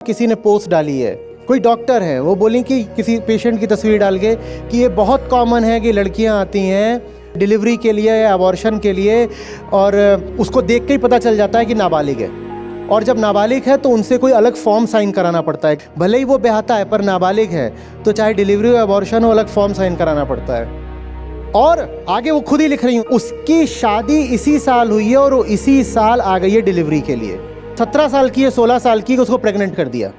किसी ने पोस्ट डाली है, कोई डॉक्टर है, वो बोली कि किसी पेशेंट की तस्वीर डाल के कि ये बहुत कॉमन है कि लड़कियां आती हैं डिलीवरी के लिए या अबॉर्शन के लिए और उसको देख के ही पता चल जाता है कि नाबालिग है, और जब नाबालिग है तो उनसे कोई अलग फॉर्म साइन कराना पड़ता है। भले ही वो बेहता है पर नाबालिग है तो चाहे डिलीवरी या अबॉर्शन हो, अलग फॉर्म साइन कराना पड़ता है। और आगे वो खुद ही लिख रही हूँ, उसकी शादी इसी साल हुई है और वो इसी साल आ गई है डिलीवरी के लिए। 17 साल की है, 16 साल की, उसको प्रेग्नेंट कर दिया।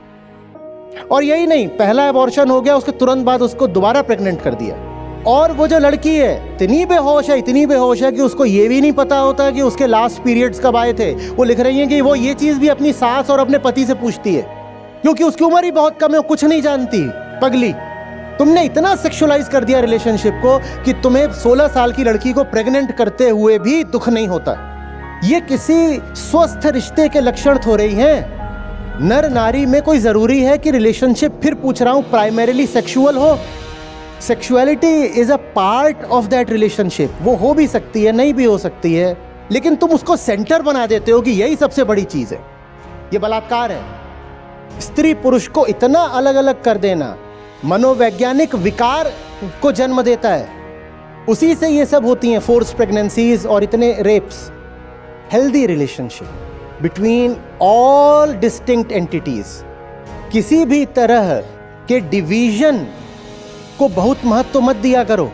और यही नहीं, पहला एबॉर्शन हो गया, उसके तुरंत बाद उसको दोबारा प्रेग्नेंट कर दिया। और वो जो लड़की है इतनी बेहोश है कि उसको ये भी नहीं पता होता कि उसके लास्ट पीरियड्स कब आए थे। वो लिख रही है कि वो ये चीज़ भी अपनी सास और अपने पति से पूछती है क्योंकि उसकी उम्र ही बहुत कम है, कुछ नहीं जानती। पगली, तुमने इतना सेक्सुअलाइज कर दिया रिलेशनशिप को कि तुम्हें 16 साल की लड़की को प्रेग्नेंट करते हुए भी दुख नहीं होता। ये किसी स्वस्थ रिश्ते के लक्षण थोड़े ही हैं। नर नारी में कोई ज़रूरी है कि रिलेशनशिप, फिर पूछ रहा हूँ, प्राइमरीली सेक्सुअल हो? Sexuality is a part of that relationship. वो हो भी सकती है, नहीं भी हो सकती है, लेकिन तुम उसको सेंटर बना देते हो कि यही सबसे बड़ी चीज़ है। ये बलात्कार है। स्त्री पुरुष को इतना अलग अलग कर देना मनोवैज्ञानिक विकार को जन्म देता है। उसी से ये सब होती हैं, फोर्स प्रेगनेंसीज और इतने rapes. Healthy relationship between all distinct entities, किसी भी तरह के डिवीजन को बहुत महत्व मत दिया करो।